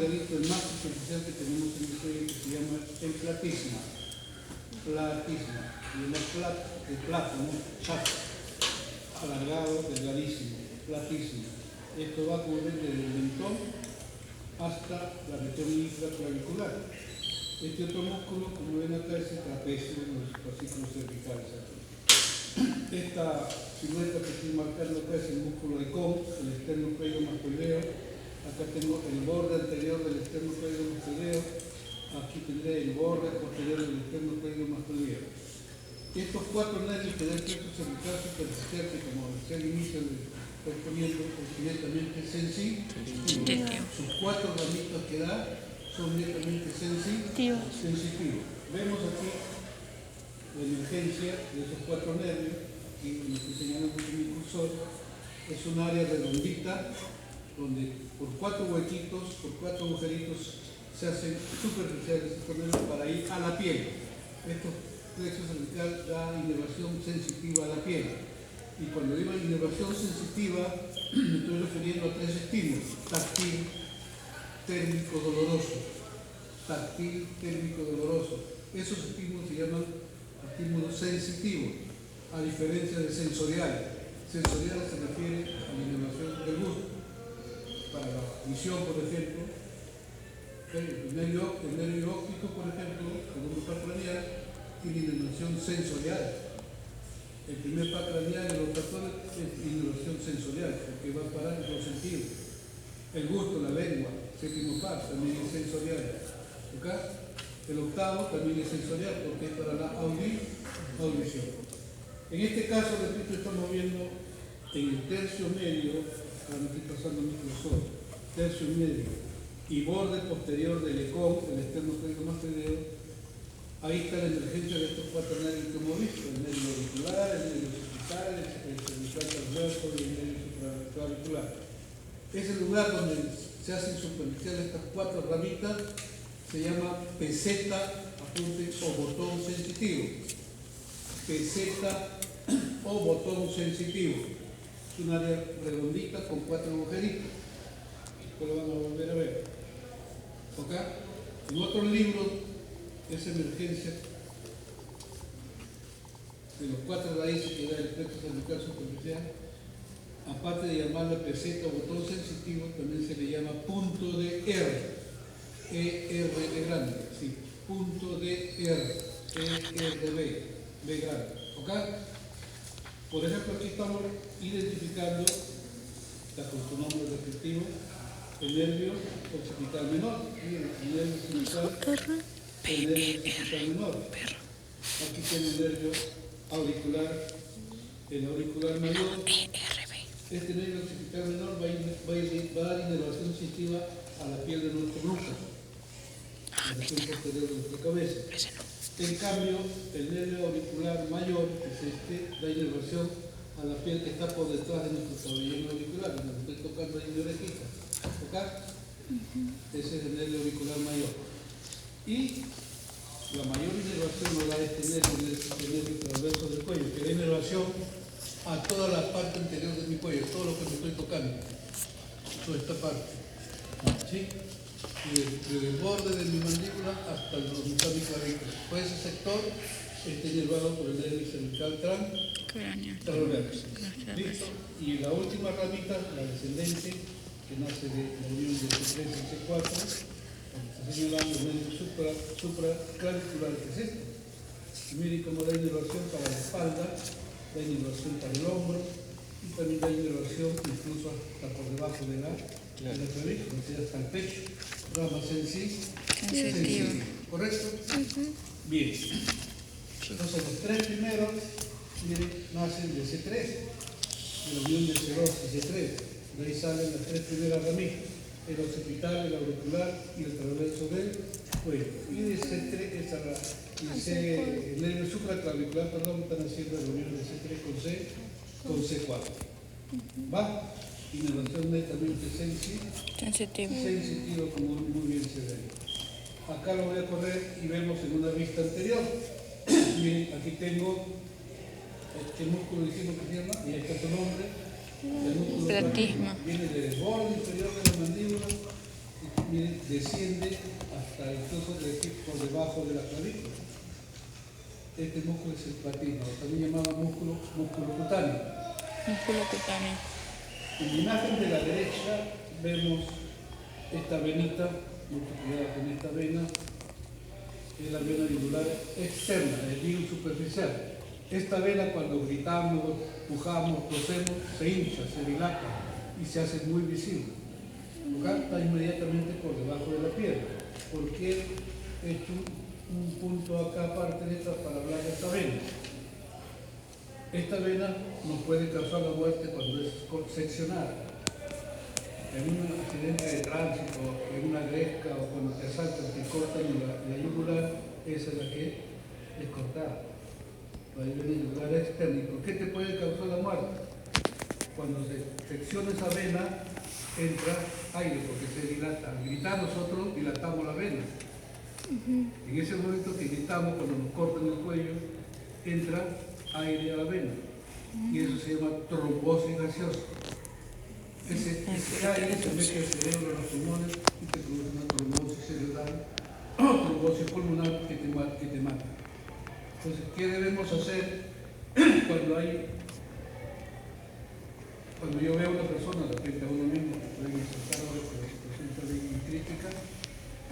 delgadito, el más superficial que tenemos en el cuello, que se llama el platisma. Platisma. Y el plátano, chato, alargado, delgadísimo, platisma. Esto va a cubrir desde el mentón hasta la región infraclavicular. Este otro músculo, como ven acá, es el trapecio, los fascículos cervicales aquí. Esta silueta que estoy marcando acá es el músculo de Kohn, el esternocleidomastoideo. Acá tengo el borde anterior del esternocleidomastoideo. Aquí tendré el borde posterior del esternocleidomastoideo. Estos cuatro nervios que dan el plexo cervical superficial, que como decía al inicio del experimento, es netamente sensitivo. Sus cuatro ramitas que da son netamente sensitivos. Vemos aquí la emergencia de esos cuatro nervios, y lo que señalamos con mi cursor es un área redondita donde por cuatro huequitos, por cuatro agujeritos se hacen superficiales estos nervios para ir a la piel. Esto plexo cervical da inervación sensitiva a la piel. Y cuando digo inervación sensitiva, me estoy refiriendo a tres estímulos: táctil, térmico, doloroso. Táctil, térmico, doloroso. Esos estímulos se llaman estímulos sensitivos, a diferencia de sensorial. Sensorial se refiere a la inervación del gusto. Para la visión, por ejemplo, el nervio óptico, por ejemplo, el segundo par craneal, tiene inervación sensorial. El primer par craneal, el olfatorio, es inervación sensorial, porque va a parar en los sentidos. El gusto, la lengua, séptimo par, también es sensorial. ¿Okay? El octavo también es sensorial, porque es para la audición. En este caso, repito, estamos viendo en el tercio medio, ahora me estoy pasando mi cursor, tercio medio y borde posterior del ECOM, el esternocleidomastoideo. Ahí está la emergencia de estos cuatro nervios que hemos visto: el nervio auricular, el nervio cervical, el cervical transverso y el nervio supraclavicular. Es el lugar donde se hacen superficiales estas cuatro ramitas. Se llama peseta, apunte, o botón sensitivo. Peseta o botón sensitivo. Es un área redondita con cuatro agujeritos. Después lo van a volver a ver. ¿Okay? En otros libros, esa emergencia de los cuatro raíces que da el plexo cervical superficial, aparte de llamarla peseta o botón sensitivo, también se le llama punto de R. ER de grande, sí, punto de R, ER de B, B grande, ¿ok? Por ejemplo, aquí estamos identificando, está con su nombre respectivo, el nervio occipital menor, el nervio occipital, el nervio occipital menor. Aquí tiene el nervio auricular, el auricular mayor. Este nervio occipital menor va a dar inervación sensitiva a la piel de nuestro glúteo, la región posterior de nuestra cabeza. En cambio, el nervio auricular mayor, que es este, da inervación a la piel que está por detrás de nuestro pabellón auricular, donde estoy tocando ahí mi orejita. ¿Ok? Ese es el nervio auricular mayor. Y la mayor inervación lo da este nervio transverso del cuello, que da inervación a toda la parte anterior de mi cuello, todo lo que me estoy tocando, toda esta parte. ¿Sí? Desde el borde de mi mandíbula hasta el mitad de mi clavícula. Pues ese sector está inervado por el nervio cervical transverso. ¿Listo? Y la última ramita, la descendente, que nace de la unión de C3 y C4, está señalando el nervio supraclavicular, que es este. Y miren cómo da inervación para la espalda, da inervación para el hombro, y también da inervación incluso hasta por debajo de la clavícula, o sea, hasta el pecho. Rama sensitiva. ¿Correcto? Bien. Entonces los tres primeros, miren, nacen de C3, de la unión de C2 y C3. De ahí salen las tres primeras ramitas: el occipital, el auricular y el transverso del cuello. Y de C3, el nervio supraclavicular, perdón, están haciendo la unión de C3 con C4. ¿Va? Inervación netamente sensitiva, como muy bien se ve. Acá lo voy a correr y vemos en una vista anterior. Miren, aquí tengo este músculo, dijimos que se llama, y ahí está su nombre. El músculo platisma viene del borde inferior de la mandíbula y miren, desciende hasta incluso por debajo de la clavícula. Este músculo es el platino, también llamado músculo cutáneo. Músculo cutáneo. En la imagen de la derecha vemos esta venita, mucho cuidado con esta vena, es la vena yugular externa, el líquido superficial. Esta vena cuando gritamos, pujamos, tosemos, se hincha, se dilata y se hace muy visible. Acá está inmediatamente por debajo de la piel. ¿Por qué he hecho un punto acá aparte de esta para hablar de esta vena? Esta vena nos puede causar la muerte cuando es seccionada. En un accidente de tránsito, en una gresca o cuando te asaltan, te cortan la yugular, esa es la que es cortada. La yugular externa. ¿Y por qué te puede causar la muerte? Cuando se secciona esa vena, entra aire porque se dilata. Al gritar nosotros dilatamos la vena. En ese momento que gritamos, cuando nos cortan el cuello, entra aire a la vena. Y eso se llama trombosis gaseosa. Ese aire se mete al cerebro, a los pulmones y te produce una trombosis cerebral o trombosis pulmonar que te mata. Entonces, ¿qué debemos hacer cuando yo veo a una persona, de repente a uno mismo, que puede insultar ahora con la situación también crítica,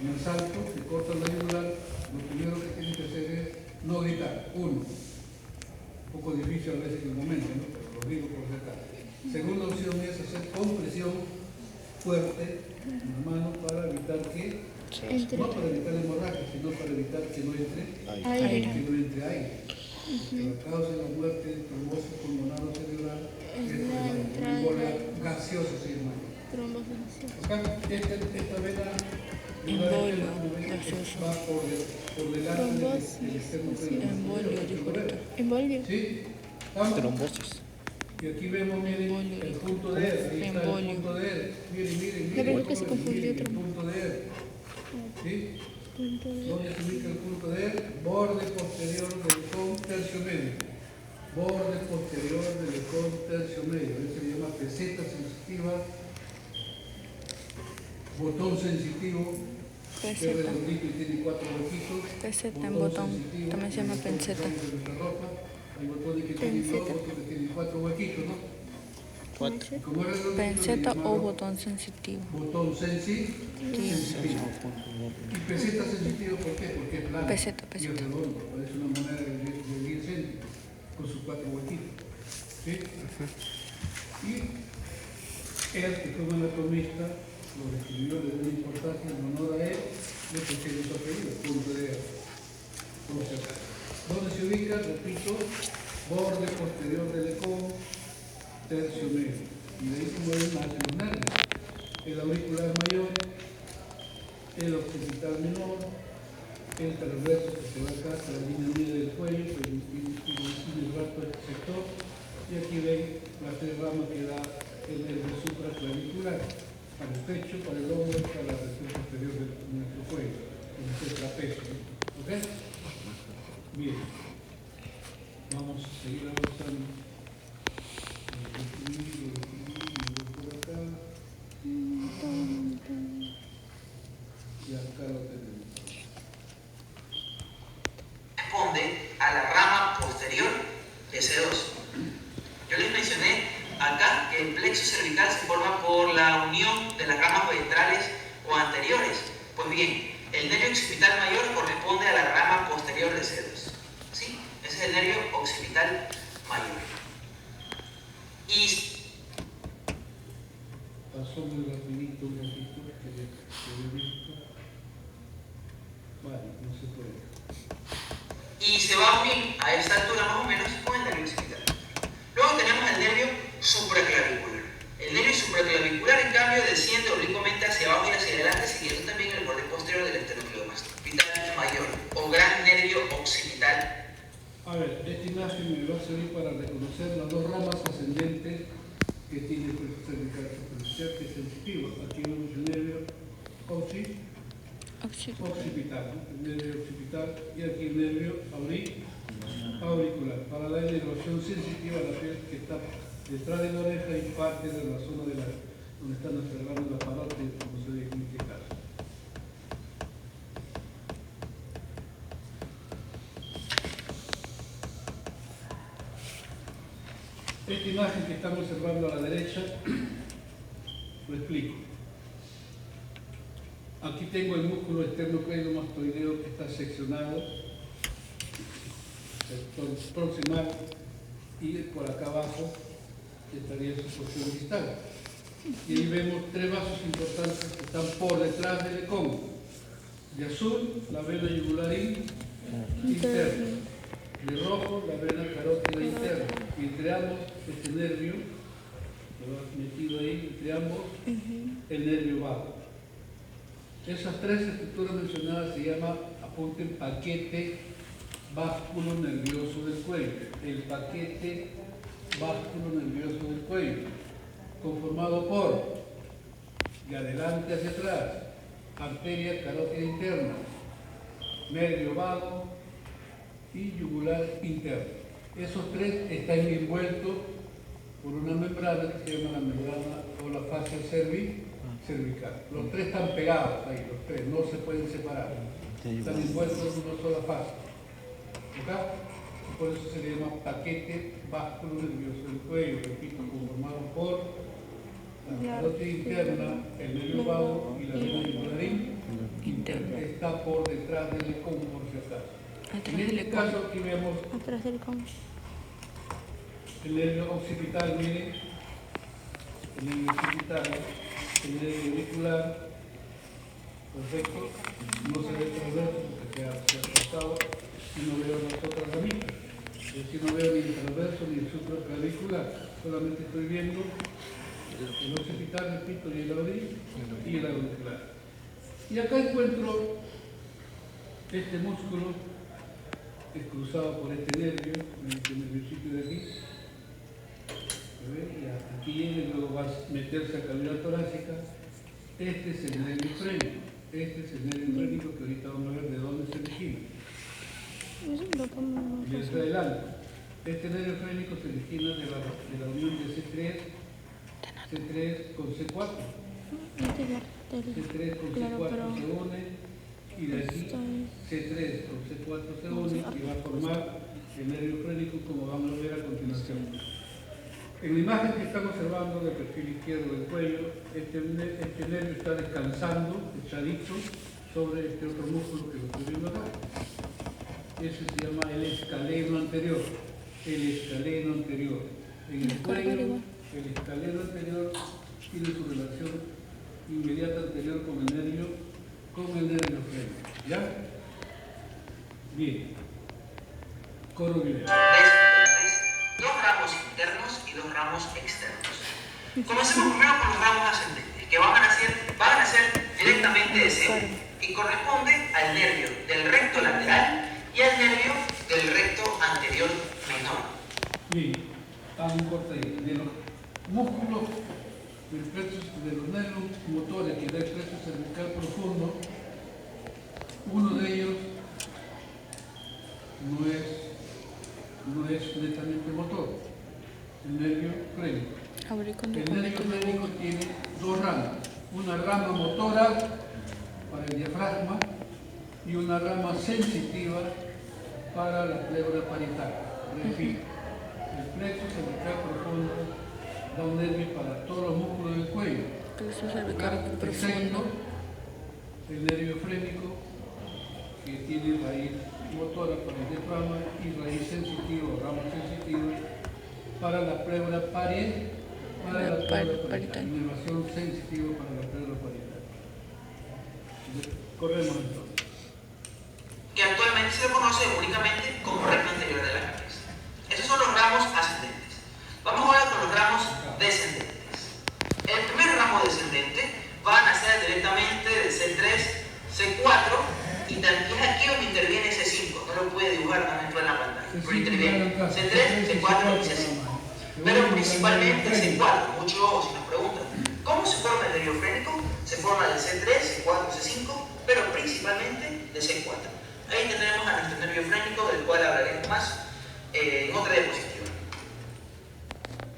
en el salto, se corta la yugular, lo primero que tiene que hacer es no gritar. Uno, un poco difícil a veces en el momento, ¿no? Pero lo digo por acá. Segunda opción es hacer compresión fuerte en la mano para evitar que, no para evitar hemorragia, sino para evitar que no entre aire. La causa de la muerte de trombosis pulmonar o cerebral es la embolia gaseosa, se llama. Acá, esta vena va por delante del externo periodo. Embolio. ¿Sí? Trombosis. Y aquí vemos, miren, el punto de R. Ahí está el punto de R. Miren. La verdad que se confundió el punto de R. ¿Sí? ¿Dónde se ubica el punto de R? Borde posterior del con tercio medio. Borde posterior del con tercio medio. Eso se llama peseta sensitiva, botón sensitivo, que es redondito y tiene 4 huequitos. Peseta en botón, también se llama penceta. Hay botones que tienen 2, otros que tienen 4 huequitos, ¿no? Penceta o botón sensitivo. Botón sensitivo. ¿Y peseta sensitiva por qué? Porque es plano. Peseta. Y es redondo, parece una moneda de 10 céntimos, con sus 4 huequitos. ¿Sí? Y él, que fue un anatomista, lo describió de una importancia en honor a él, le pusieron su apellido, punto de él. ¿Dónde se ubica? Repito, borde posterior del ecón, tercio medio. Y de ahí se mueven más los nervios. El auricular mayor, el occipital menor, el transverso que se va acá hasta la línea media del cuello, que tiene el rato este sector. Y aquí ven las 3 ramas que da el nervio supraclavicular, para el pecho, para el hombro, para la región posterior de nuestro cuello, en el trapecio. ¿Ok? Bien, vamos a seguir avanzando. Por acá. Y acá lo tenemos. Responde a la rama posterior de C2. Yo les mencioné acá que el plexo cervical se forma por la unión de las ramas ventrales o anteriores. Pues bien, el nervio occipital mayor corresponde a la rama posterior de C2. ¿Sí? Ese es el nervio occipital mayor. Y pasó muy rapidito un ratito que he visto. Bueno, no se puede. Y se va a unir a esta altura más o menos con el nervio occipital. Luego tenemos el nervio supraclavicular. El nervio supraclavicular, en cambio, desciende oblicuamente hacia abajo y hacia adelante, siguiendo también el borde posterior del esternocleidomastoideo mayor o gran nervio occipital. A ver, esta imagen me va a servir para reconocer las 2 ramas ascendentes que tiene el plexo cervical superficial, que es sensitivo. Aquí vemos el nervio occipital, ¿no? El nervio occipital, y aquí el nervio auricular, para la inervación sensitiva a la piel que está detrás de la oreja y parte de la zona donde están observando la parote, como se debe indicar. Esta imagen que estamos observando a la derecha, lo explico. Aquí tengo el músculo esternocleidomastoideo que está seccionado, sector proximal, y por acá abajo estaría su porción distal. Y ahí vemos tres vasos importantes que están por detrás del ecón. De azul, la vena yugular interna. De rojo, la vena carótida interna. Y entre ambos, este nervio, lo he metido ahí, entre ambos, el nervio vago. Esas tres estructuras mencionadas se llaman, apunten, paquete básculo nervioso del cuello. El paquete básculo nervioso del cuello, conformado por, de adelante hacia atrás, arteria carótida interna, nervio vago y yugular interno. Esos tres están envueltos por una membrana que se llama la membrana o la fascia cervical. Los tres están pegados ahí, los tres, no se pueden separar. Están envueltos en una sola fascia. ¿Ok? Y por eso se le llama paquete básculo nervioso del cuello, repito, conformado por la carótida interna, el nervio vago y la vena yugular interna. Está por detrás del ecón, por si acaso. En este caso aquí vemos Atrás del ecón. el nervio occipital, miren, el nervio occipital, el nervio auricular, perfecto, no se ve transverso porque se ha cortado y no veo las otras ramitas, es decir, no veo ni el transverso ni el supraclavicular, solamente estoy viendo el occipital, repito, y el auricular. Y acá encuentro este músculo es cruzado por este nervio, este nerviocito de aquí. Y aquí llega y luego va a meterse a cavidad torácica. Este es el nervio frénico. Este es el nervio frénico que ahorita vamos a ver de dónde se origina. Y desde adelante. Este nervio frénico se origina de la unión de C3 con C4. C3 con C4 se une. Y de aquí C3 con C4 se une y va a formar el nervio frénico como vamos a ver a continuación. En la imagen que estamos observando del perfil izquierdo del cuello, este nervio está descansando, echadito, sobre este otro músculo que lo estoy viendo acá. Ese se llama el escaleno anterior. El escaleno anterior. En el cuello, el escaleno anterior tiene su relación inmediata anterior con el nervio frénico. ¿Ya? Bien. Coro video. Dos ramos internos y dos ramos externos. Comencemos primero con los ramos ascendentes, que van a nacer directamente de seno y corresponde al nervio del recto lateral y al nervio del recto anterior menor. Bien, hago un corte ahí. De los músculos de los nervios motores que da el plexo cervical profundo, uno de ellos no es netamente motor, el nervio frénico. El nervio frénico tiene dos ramas, una rama motora para el diafragma y una rama sensitiva para la pleura parietal. Repito, el plexo cervical profundo da un nervio para todos los músculos del cuello. Excepto el nervio frénico, que tiene raíz motora para el diafragma y raíz sensitiva o rama sensitiva para la pleura parietal, inervación sensitiva para la pleura parietal. Corremos entonces. Que actualmente se conoce únicamente como recto anterior de la cabeza. Esos son los ramos ascendentes. Vamos ahora con los ramos descendentes. El primer ramo descendente va a nacer directamente del C3, C4 y es aquí donde interviene C5. No lo puede dibujar, no entró en la pantalla. Pero interviene C3, C4 y C5. Pero principalmente C4. Mucho ojo si nos preguntan. ¿Cómo se forma el nervio frénico? Se forma del C3, C4, C5, pero principalmente de C4. Ahí tenemos a nuestro nervio frénico, del cual hablaremos más en otra diapositiva.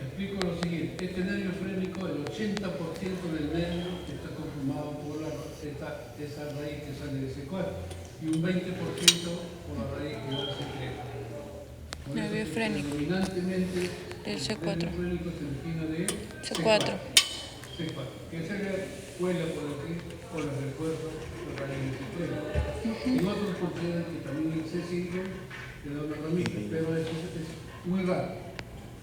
Explico lo siguiente. Este nervio frénico, el 80% del nervio está conformado por esa raíz que sale de C4 y un 20% por la raíz que da C3. Nervio frénico. Predominantemente del El C4. nervio frénico se origina de C4. C4. Que se cuela por aquí, por los refuerzos, por la línea. Y otros consideran que también el C5 le da una ramita, pero eso es muy raro.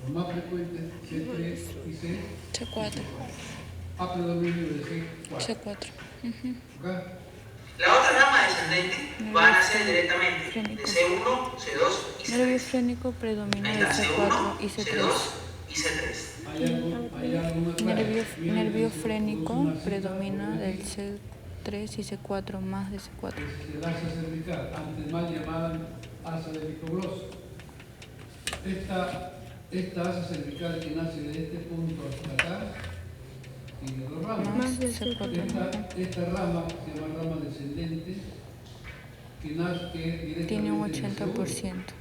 Los más frecuentes, C3 y C4. A predominio de C4. C4. ¿Acá? La otra rama descendente va a nacer directamente de C1, C2 y Nervio C3. frénico predomina Ahí del está C4 C1, y C3. C2 y C3. Hay alguna clave. Nervio frénico predomina del C3 y C4 más de C4. Es el asa cervical, antes mal llamada asa del hipogloso. Esta asa cervical que nace de este punto hasta acá tiene dos ramas. Más de C4. Esta rama se llama rama descendente, que nace directamente Tiene un del 80%. segundo.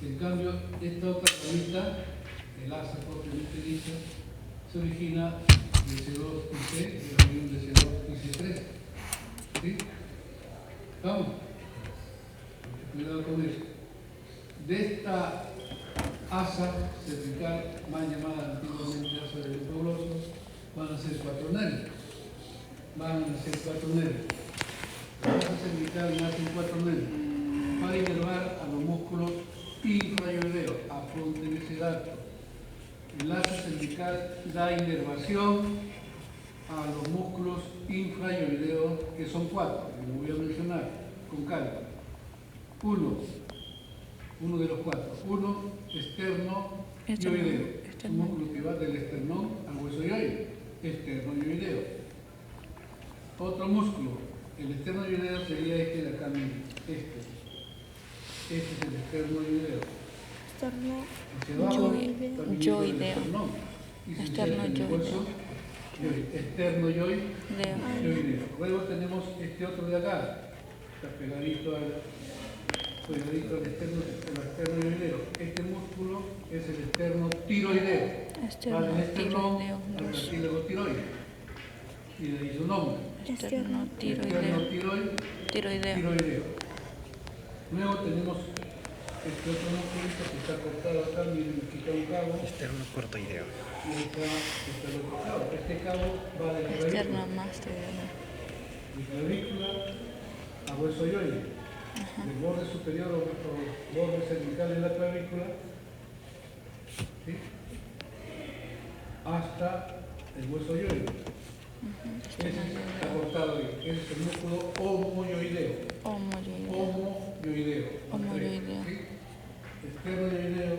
En cambio, esta otra ramita, el asa propiamente dicha, se origina de C2 y C, de la unión de C2 y C3. ¿Sí? ¿Vamos? Cuidado con eso. De esta asa cervical, más llamada antiguamente asa del hipogloso, van a ser 4 nervios. La asa cervical nace en 4 nervios. Va a inervar a los músculos infrayoideos. Apunten ese dato. El asa cervical da inervación a los músculos infrayoideos, que son 4, que lo voy a mencionar con calma. Uno de los 4. Uno, esterno yoideo. Es un músculo que va del esternón al hueso yoide. Esterno-yoideo. Otro músculo, el esterno-yoideo sería este de acá mismo. Este es el esterno-yoideo. Hacia abajo, Yoideo. Esterno-yoideo. Esterno-yoideo. Luego tenemos este otro de acá. Está pegadito al esterno-yoideo. Este músculo es el esterno-tiroideo. Esterno-tiroideo. Al cartílago tiroide. Y de ahí su nombre. Esterno-tiroideo. Tiroideo. Luego tenemos este otro músculo que está cortado acá, miren, me quita un cabo. Externo cortoideo. Y está el otro cabo. Este cabo va de la Externo clavícula. más tiroideo. De clavícula a hueso yoide. Del borde superior o borde cervical de la clavícula, ¿sí?, hasta el hueso yoide. Ese está cortado ahí. Ese es el músculo homoyoideo. Homoyoideo. ¿Sí? Esterno-yoideo,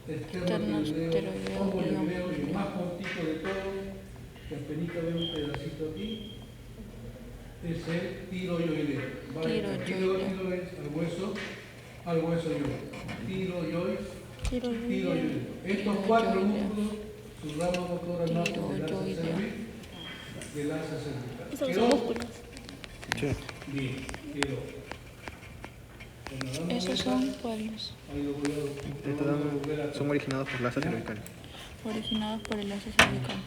esterno-tiroideo, homoyoideo, y el más cortito de todos, que apenas veo un pedacito aquí, es el tiroyoideo. Va del tiroides al hueso yoide. Tiroyoideo. Estos 4 músculos, su rama motora nace del asa cervical. Esos son músculos. Sí. Bien, quedó. ¿Esos son cuáles? Ahí lo voy a Son originados por la asa cervical. Originados por el asa cervical.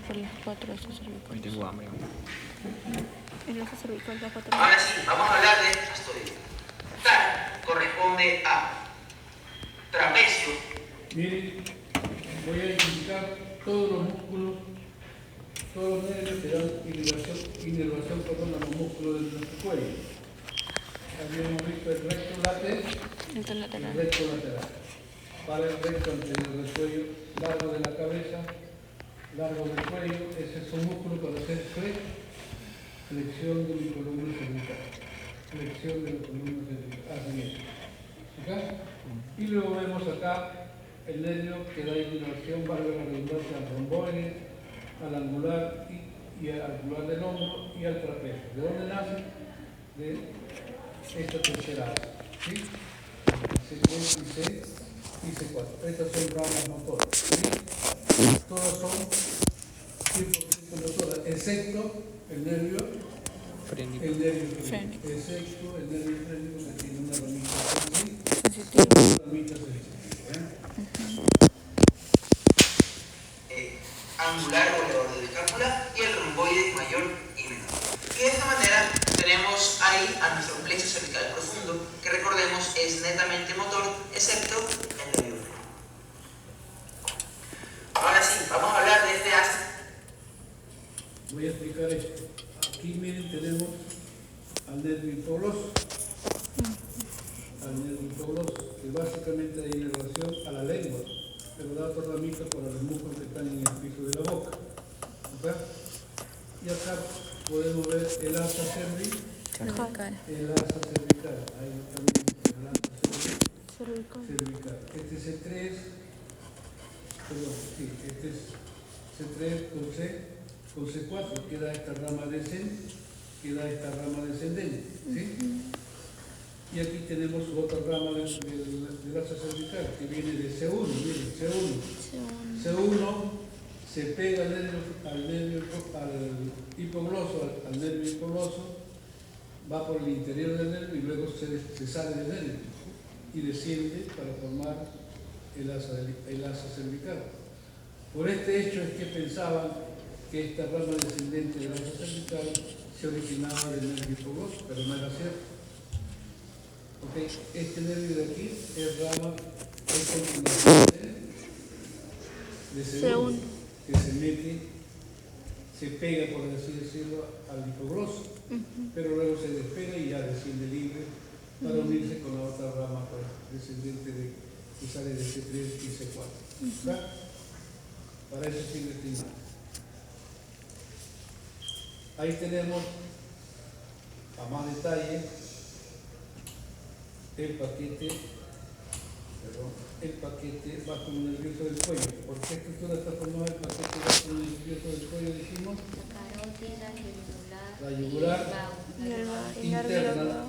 Por las 4 asas Hoy cervicales. tengo hambre. El asa cervical da 4 Ahora sí, vamos a hablar de mastoideo. TAR corresponde a trapecio. Miren, voy a indicar todos los músculos, todos los nervios que dan inervación a los músculos de nuestro cuello. Habíamos visto el recto lateral, Lateral. el recto lateral. Para el recto anterior del cuello, largo de la cabeza, largo del cuello, ese es un músculo para hacer flexión de mi columna cervical. Flexión de la columna cervical. Así es. ¿Acá? Y luego vemos acá el nervio que da inervación, valga la redundancia, al romboide, al angular y al angular del hombro y al trapecio. ¿De dónde nace? De esta tercera asa. ¿Sí? C3 y C4. Estas son ramas motoras. ¿Sí? Todas son 100% motoras, excepto el nervio Frénico. Frénico. Excepto el nervio frénico, que tiene una ramita así, Sensitivo. una ramita sensitiva. Angular o elevador de la escápula y el romboide mayor y menor. Y de esta manera tenemos ahí a nuestro plexo cervical profundo, que recordemos es netamente motor, excepto el nervio. Ahora sí, vamos a hablar de este asa. Voy a explicar esto. Aquí miren, tenemos al nervio hipogloso. Al nervio hipogloso, que básicamente hay en relación a la lengua, pero da otra ramita para los músculos que están en el piso de la boca. ¿Ok? Y acá podemos ver el asa cervical. El asa cervical. Ahí también el asa cervical. Este es C3. Perdón, sí, este es C3 con C4, queda esta rama descendente, ¿sí? Y aquí tenemos otra rama del asa cervical que viene de C1, miren, C1 se pega al nervio hipogloso, va por el interior del nervio y luego se sale del nervio y desciende para formar el asa cervical. Por este hecho es que pensaban que esta rama descendente del asa cervical se originaba del nervio hipogloso, pero no era cierto. Okay. Este nervio de aquí es continuación de C1, que se pega, por así decirlo, al hipogloso, pero luego se despega y ya desciende libre para unirse con la otra rama descendente que sale de C3 y C4. ¿Verdad? Para eso sirve esta imagen. Ahí tenemos a más detalle el paquete vasto nervioso del cuello. ¿Por qué estructura está formado el paquete vasto nervioso del cuello? Dijimos la yugular interna,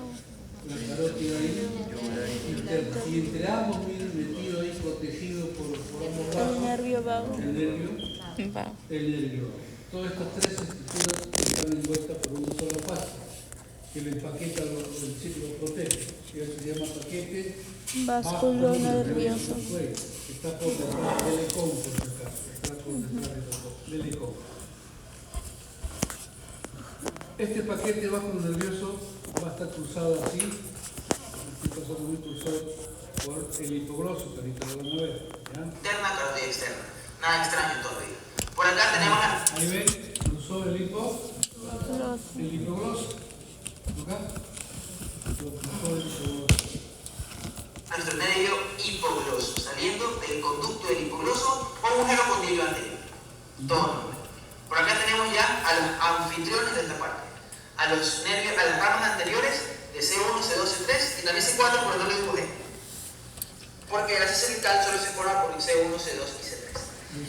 la carótida interna, y entre ambos miren metido ahí, protegido por ambos brazos, El nervio vago. el nervio. Todas estas tres estructuras están envueltas por una sola pasta que le empaqueta el ciclo protege, que se llama paquete Básculo nervioso. Está por detrás del ecón, está por detrás del ecón. Este paquete básculo nervioso va a estar cruzado así, está pasando muy cruzado por el hipogloso, que ahorita lo van a ver. ¿Ya? Interna, carótida externa. Nada extraño todavía. Por acá tenemos la... Ahí ven, cruzó el hipogloso. ¿Acá? Lo cruzó el hipogloso. Nuestro nervio hipogloso, saliendo del conducto del hipogloso o agujero condilo anterior. Todo nombre. Por acá tenemos ya a los anfitriones de esta parte. A los nervios, a las ramas anteriores de C1, C2, C3 y también C4, por el no lo dibujé. Porque el asa cervical solo se forma por C1, C2 y C3.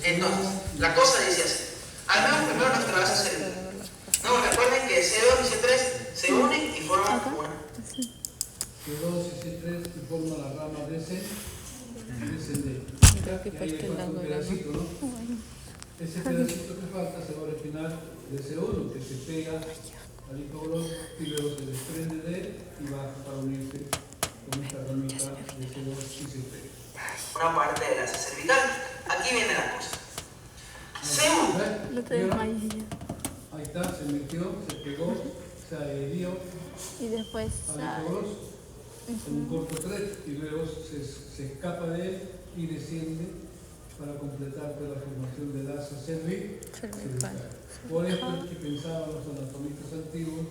Entonces, la cosa dice así. Al menos primero nuestra asa cervical. No, recuerden que C2 y C3 se unen y forman una. C2 y C3 y forman la rama descendente. Creo que Y ahí le falta un pedacito, ¿no? Ese pedacito que falta se va a originar de C1, que se pega al hipogloso y luego se desprende de él y va para unirse con esta ramita de C2 y C3. Una parte de la asa cervical. Aquí viene la cosa. C1. No te desmayes. Ahí está, se metió, se pegó, se adherió Y después al hipogloso con un corto thread y luego se escapa de él y desciende para completar toda la formación del asa cervical. Por esto es que pensaban los anatomistas antiguos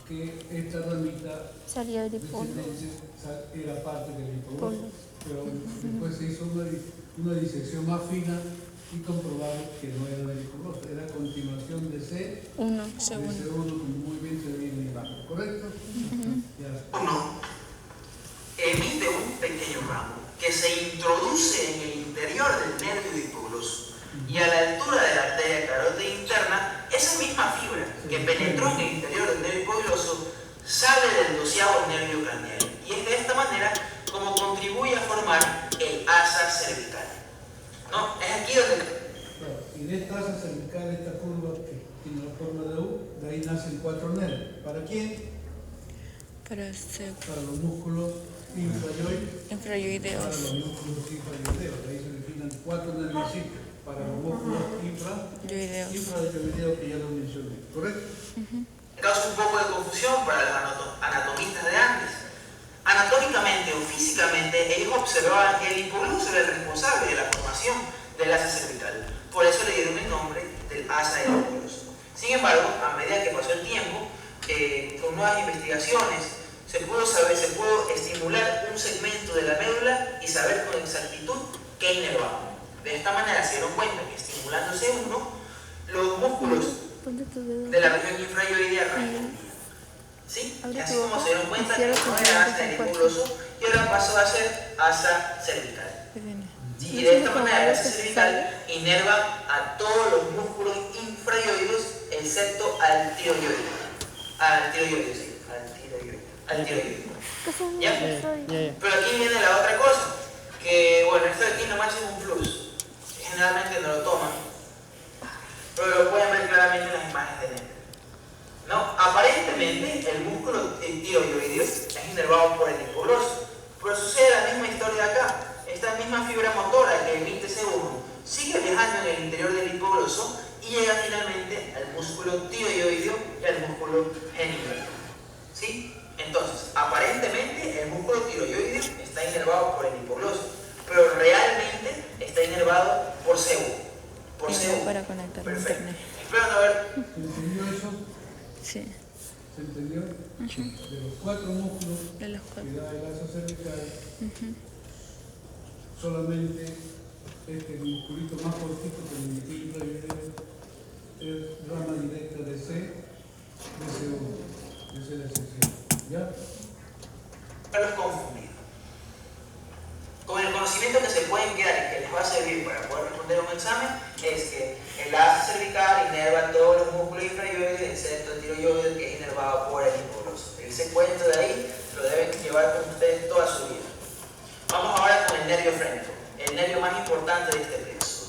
que esta ramita salía del hipogloso. descendente era parte del hipogloso, pero después se hizo una disección más fina y comprobaron que no era del hipogloso, era continuación de C1, como muy bien se ve en la imagen, ¿correcto? Ya. Uno emite un pequeño ramo que se introduce en el interior del nervio hipogloso y a la altura de la arteria carótida interna, esa misma fibra que penetró en el interior del nervio hipogloso sale del 12º nervio craneal y es de esta manera como contribuye a formar el asa cervical. ¿No? Es aquí donde... Claro, y de esta asa cervical, esta curva que tiene la forma de U, de ahí nacen 4 nervios. ¿Para quién? Para los músculos infrayoideos. Para los músculos infrayoideos. De ahí se originan 4 nervios para los músculos infrayoideos que ya lo mencioné. ¿Correcto? Causa un poco de confusión para los anatomistas de antes, Anatómicamente o físicamente, ellos observaban que el hipogloso era el responsable de la formación del asa cervical. Por eso le dieron el nombre del asa del hipogloso. Sin embargo, a medida que pasó el tiempo, con nuevas investigaciones, se pudo estimular un segmento de la médula y saber con exactitud qué inervaba. De esta manera se dieron cuenta que estimulándose uno, los músculos de la región infrayoidea respondían. ¿Sí? Y así como se dieron cuenta que no era asa del hipogloso y ahora pasó a ser asa cervical. Y de esta manera la asa cervical inerva a todos los músculos infrayoides excepto al tiroides. Al tiroides. ¿Ya? Pero aquí viene la otra cosa, que bueno, esto de aquí nomás es un plus. Generalmente no lo toman, pero lo pueden ver claramente en las imágenes de Netter. ¿No? Aparentemente el músculo tiroideo es inervado por el hipogloso, pero sucede la misma historia acá. Esta misma fibra motora que emite C1 sigue viajando en el interior del hipogloso y llega finalmente al músculo tiroideo y al músculo geniculado. ¿Sí? Entonces, aparentemente el músculo tiroideo está inervado por el hipogloso, pero realmente está inervado por C1. Por C1. Para conectar a internet. Espero no haber. ¿Se entendió eso? Sí. ¿Se entendió? De los 4 músculos De los que 4. da el asa cervical, solamente este musculito más cortito que el infrayoideo es rama directa de C, de C1. Esa es la excepción. ¿Ya? Los confundidos. Con el conocimiento que se pueden quedar y que les va a servir para poder responder un examen, es que el asa cervical inerva todos los músculos infrayoides, excepto el tiroides, que es inervado por el hipogloso. Ese cuento de ahí lo deben llevar con ustedes toda su vida. Vamos ahora con el nervio frénico, el nervio más importante de este plexo.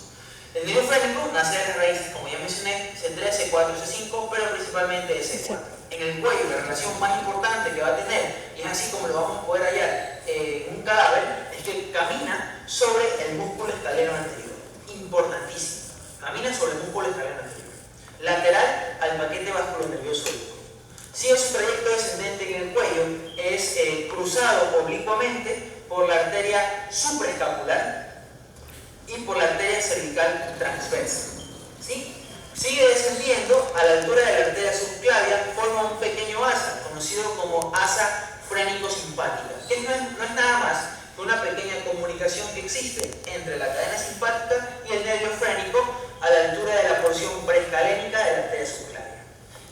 El nervio frénico nace de las raíces, como ya mencioné, C3, C4, C5, pero principalmente de C4. En el cuello, la relación más importante que va a tener, y es así como lo vamos a poder hallar en un cadáver, es que camina sobre el músculo escaleno anterior. Importantísimo. Camina sobre el músculo escaleno anterior. Lateral al paquete vasculonervioso. Sigue su trayecto descendente en el cuello, es cruzado oblicuamente por la arteria supraescapular y por la arteria cervical transversa. ¿Sí? Sigue descendiendo a la altura de la arteria subclavia, forma un pequeño asa, conocido como asa frénico-simpática, que no es nada más que una pequeña comunicación que existe entre la cadena simpática y el nervio frénico a la altura de la porción preescalénica de la arteria subclavia.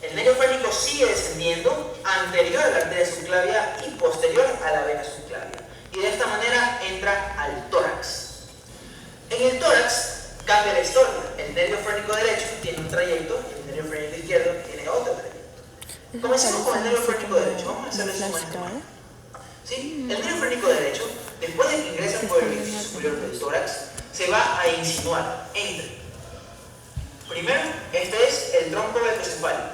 El nervio frénico sigue descendiendo anterior a la arteria subclavia y posterior a la vena subclavia, y de esta manera entra al tórax. En el tórax cambia la historia. El nervio frénico derecho tiene un trayecto y el nervio frénico izquierdo tiene otro trayecto. Comencemos con el nervio frénico derecho. Vamos a hacer eso más. ¿Sí? El nervio frénico derecho, después de que ingresa por el orificio superior del tórax, se va a insinuar entre. Primero, este es el tronco brachiocefálico.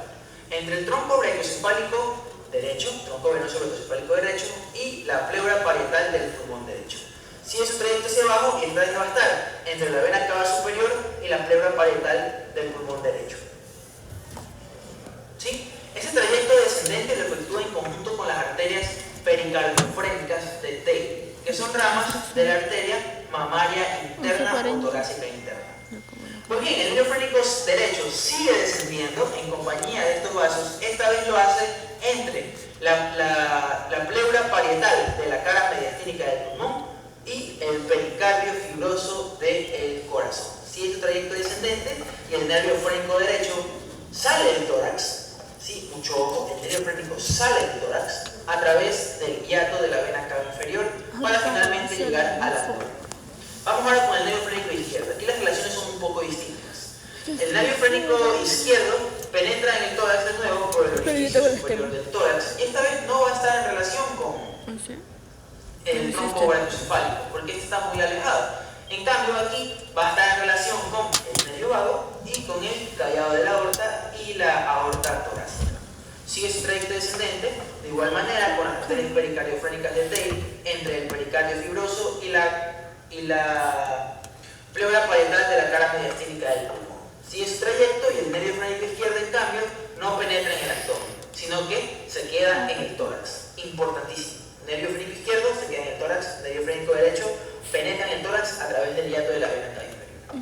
Entre el tronco brachiocefálico derecho, tronco venoso brachiocefálico derecho, y la pleura parietal del pulmón derecho. Sigue su trayecto hacia abajo y esta vez va a estar entre la vena cava superior y la pleura parietal del pulmón derecho. ¿Sí? Ese trayecto descendente lo efectúa en conjunto con las arterias pericardiofrénicas de Taylor, que son ramas de la arteria mamaria interna o torácica interna. Pues bien, el nervio frénico derecho sigue descendiendo en compañía de estos vasos. Esta vez lo hace entre la pleura parietal de la cara mediastínica del pulmón y el pericardio fibroso del corazón. Sigue su trayecto descendente y el nervio frénico derecho sale del tórax. ¿Sí? Mucho ojo, el nervio frénico sale del tórax a través del hiato de la vena cava inferior para finalmente llegar a la cola. Vamos ahora con el nervio frénico izquierdo. Aquí las relaciones son un poco distintas. El nervio frénico izquierdo penetra en el tórax de nuevo por el orificio superior del tórax y esta vez no va a estar en relación con el tronco brachiocefálico, porque este está muy alejado. En cambio aquí va a estar en relación con el nervio vago y con el callado de la aorta y la aorta torácica. Sigue su trayecto descendente de igual manera con las arterias pericardiofrénicas de Taylor entre el pericardio fibroso y la pleura parietal de la cara mediastínica del pulmón. Sigue su trayecto y el nervio frénico izquierdo, en cambio, no penetra en el abdomen, sino que se queda en el tórax. Importantísimo. El nervio frénico izquierdo se queda en el tórax, nervio frénico derecho penetra en el tórax a través del hiato de la vena cava inferior.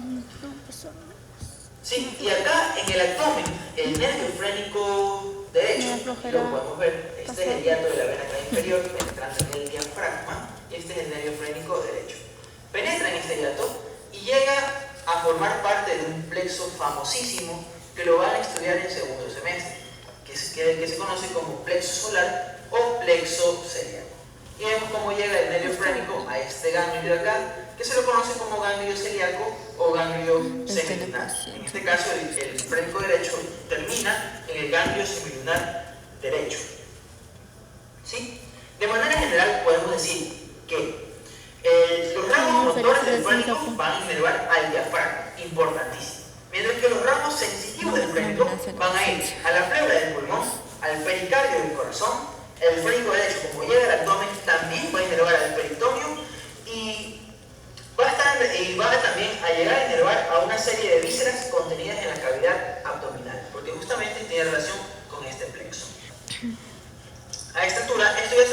Sí, y acá en el abdomen, el nervio frénico derecho, lo podemos ver, este es el hiato de la vena cava inferior penetrando en el diafragma, y este es el nervio frénico derecho. Penetra en este hiato y llega a formar parte de un plexo famosísimo que lo van a estudiar en segundo semestre, que se conoce como plexo solar o plexo celíaco. Y vemos cómo llega el nervio frénico a este ganglio de acá, que se lo conoce como ganglio celíaco o ganglio semilunar. En este caso, el frénico derecho termina en el ganglio semilunar derecho. ¿Sí? De manera general, podemos decir que los ramos motores del frénico van a inervar al diafragma, importantísimo. Mientras que los ramos sensitivos del frénico van a ir a la pleura del pulmón, al pericardio del corazón. El frénico derecho, como llega al abdomen, también va a inervar al peritoneo y va también a llegar a inervar a una serie de vísceras contenidas en la cavidad abdominal, porque justamente tiene relación con este plexo. A esta altura, esto ya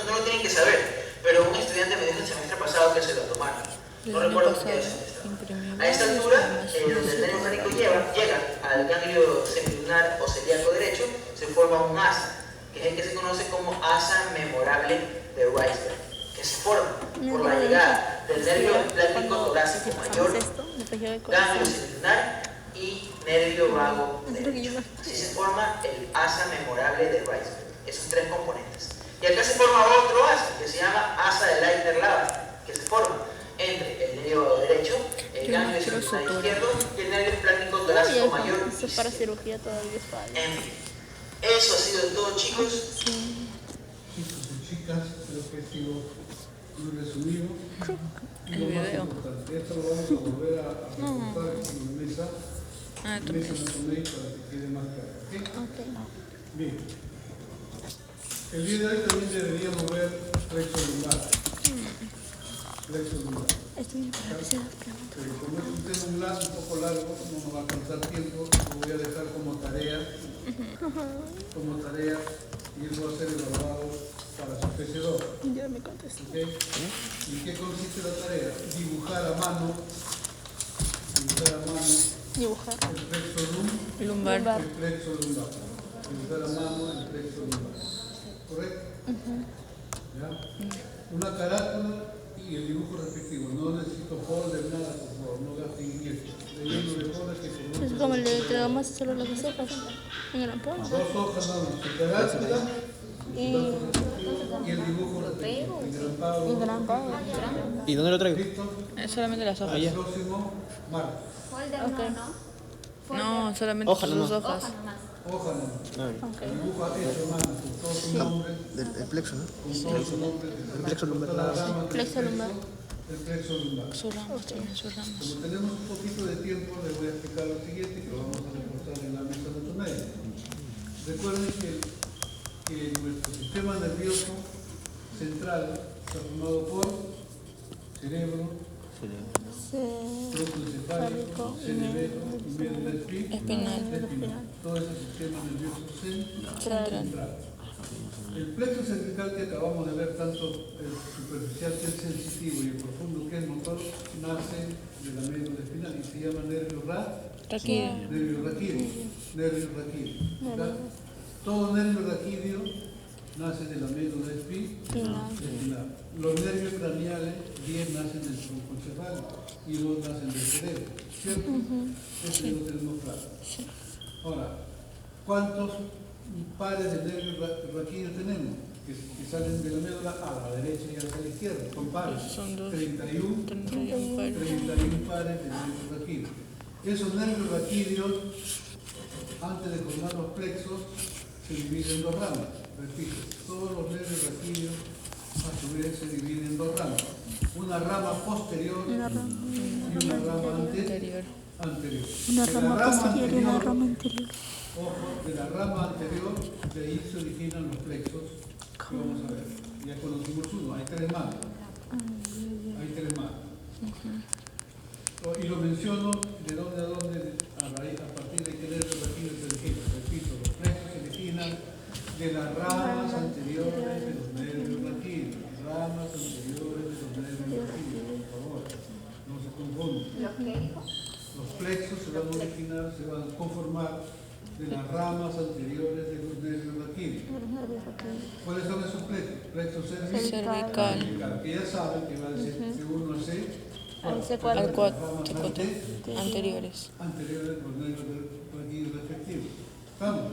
no lo tienen que saber, pero un estudiante me dijo el semestre pasado que se lo tomaron. No recuerdo por qué semestre. A esta altura, donde el nervio frénico llega al ganglio semilunar o celíaco derecho, se forma un asa, que es el que se conoce como asa memorable de Weisberg, que se forma por la llegada del nervio plástico torácico mayor, ganglio semilunar y nervio vago derecho. Así se forma el asa memorable de Weisberg, esos tres componentes. Y acá se forma otro asa, que se llama asa de Leitner-Laber, que se forma entre el nervio vago derecho, el ganglio semilunar izquierdo y el nervio plástico torácico mayor. Eso para cirugía todavía es fallo. En fin, eso ha sido todo, chicos. Chicos y chicas, creo que ha sido muy resumido. Y El lo más video. importante, esto lo vamos a volver a reportar en la mesa. Ah, tu Mesa mesa. de Tomei para que quede más claro. ¿Ok? Bien. El día de hoy también deberíamos ver plexo lumbar. Plexo lumbar. Como es un tema un poco largo, no nos va a alcanzar tiempo, lo voy a dejar como tarea, y él va a ser evaluado para su PC2. Ya me contestó. ¿Okay? ¿En qué consiste la tarea? Dibujar a mano Dibujar. el plexo Lumbar. el plexo lumbar. Dibujar a mano el plexo lumbar. ¿Correcto? ¿Ya? Una carátula y el dibujo respectivo. No necesito folder, nada, por favor, no gasten en eso. Leyendo de folder que se Es como le entregamos solo las dos hojas en el ampón. 2 hojas nada más, su carátula y el dibujo respectivo. Engrampado. ¿Y dónde lo traigo? ¿Listo? Es solamente las hojas. El próximo martes. No, solamente Hoja sus nomás. hojas. Hoja nada más. Dibuja eso, mano, con todo su nombre. El plexo, ¿no? Con todo su nombre. El plexo lumbar. Plexo lumbar. El plexo lumbar. Sus ramos, tienen sus ramos. Como tenemos un poquito de tiempo, les voy a explicar lo siguiente, que lo vamos a reportar en la mesa de Tomei. Recuerden que nuestro sistema nervioso central está formado por cerebro, tronco encefálico, cerebelo y médula Espinal. espinal. Todo ese sistema nervioso central. El plexo cervical que acabamos de ver, tanto el superficial que es sensitivo y el profundo que es motor, nace de la médula espinal y se llama nervio Raquídeo. nervio raquídeo. ¿Verdad? Todo nervio raquídeo nace de la médula espinal. Los nervios craneales, 10 nacen del tronco encefálico y 2 nacen del cerebro. ¿Cierto? Eso ya lo tenemos claro. Ahora, ¿cuántos pares de nervios raquídeos tenemos? Que salen de la médula a la derecha y hacia la izquierda. Son pares. Son dos. 31 31 pares de nervios raquídeos. Esos nervios raquídeos, antes de formar los plexos, se dividen en 2 ramas. Repito, todos los nervios raquídeos a su vez se dividen en 2 ramas. Una rama posterior y una rama anterior. Una rama posterior y una rama anterior. Ojo, de la rama anterior, de ahí se originan los plexos que vamos a ver. Ya conocimos uno, hay 3 más. Hay 3 más. Y lo menciono de dónde a dónde, a partir de qué nervio raquídeo se origina. Repito, los plexos se originan de las ramas anteriores de los nervios raquídeos. van a conformar de las ramas anteriores de los nervios vaquines. ¿Cuáles son esos plexos? Plexo cervical, que ya saben que va del C1 al C4. Al 4, Ramas anteriores. anteriores de los nervios vaquines respectivos. ¿Estamos?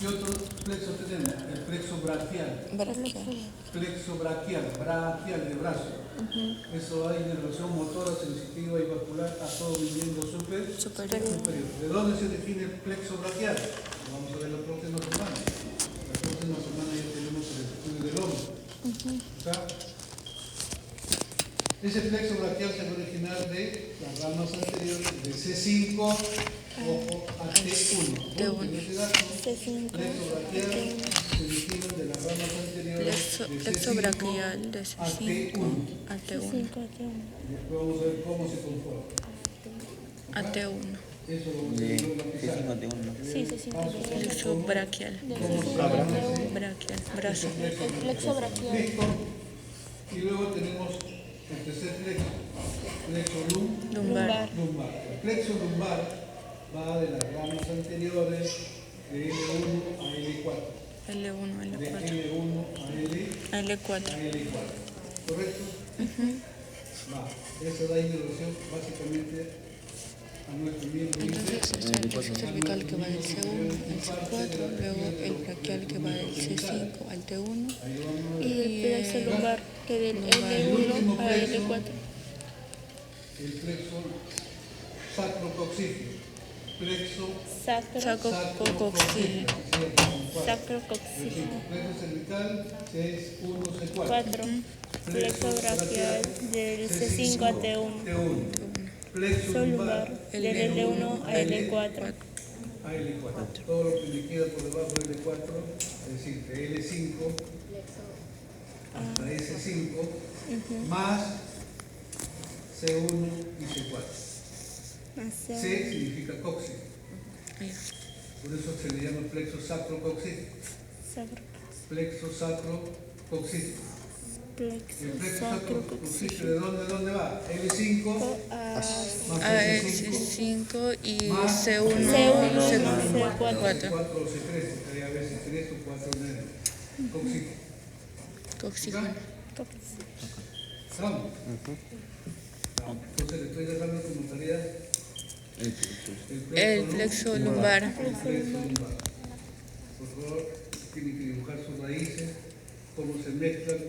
¿Qué otro plexo tenemos? El plexo braquial. Plexo braquial de brazo. Eso hay inervación motora, sensitiva y vascular a todo miembro superior. ¿De dónde se define el plexo braquial? Lo vamos a ver la próxima semana. La próxima semana ya tenemos el estudio del hombro. ¿Está? Ese plexo braquial se va a originar de las ramas anteriores de C5 ojo, a T1. En ese dato, plexo braquial se originan de las ramas anteriores Plexo braquial de C5 a T1. Después vamos a ver cómo se conforma. A T1. Eso lo vamos a ver en la pizarra. Plexo braquial. Braquial, brazo. Plexo braquial. Listo. Y luego tenemos el tercer plexo, plexo Lumbar. El plexo lumbar va de las ramas anteriores de L1 a L4. L1, De L4. L1 a L4. L4. ¿Correcto? Va. Esa da inervación básicamente a nuestro miembro. Entonces es el plexo cervical que va del C1 al C4, luego el braquial que va del C5 al T1 Y el plexo lumbar que del El L1 último a plexo, L4. el plexo sacrococcígeo. Plexo sacrococcígeo. Sacrococcígeo. Plexo cervical C1, C4. 4. Plexo braquial del C5 a T1. Plexo Lumbar del L1 a L4. A L4. Todo lo que me queda por debajo de L4, es decir, de L5 hasta S5, más C1 y C4. C significa coxis. Por eso se le llama plexo sacrococcígeo. Plexo sacrococcígeo. El plexo sacrococcígeo, ¿de dónde va? L5 más A S5 y C1, C4. C4 o C3, porque hay a veces 3 o 4 nervios. Oxígeno. ¿Estamos? Entonces le estoy dejando como tarea El plexo lumbar. El plexo lumbar. Por favor, tienen que dibujar sus raíces, cómo se mezclan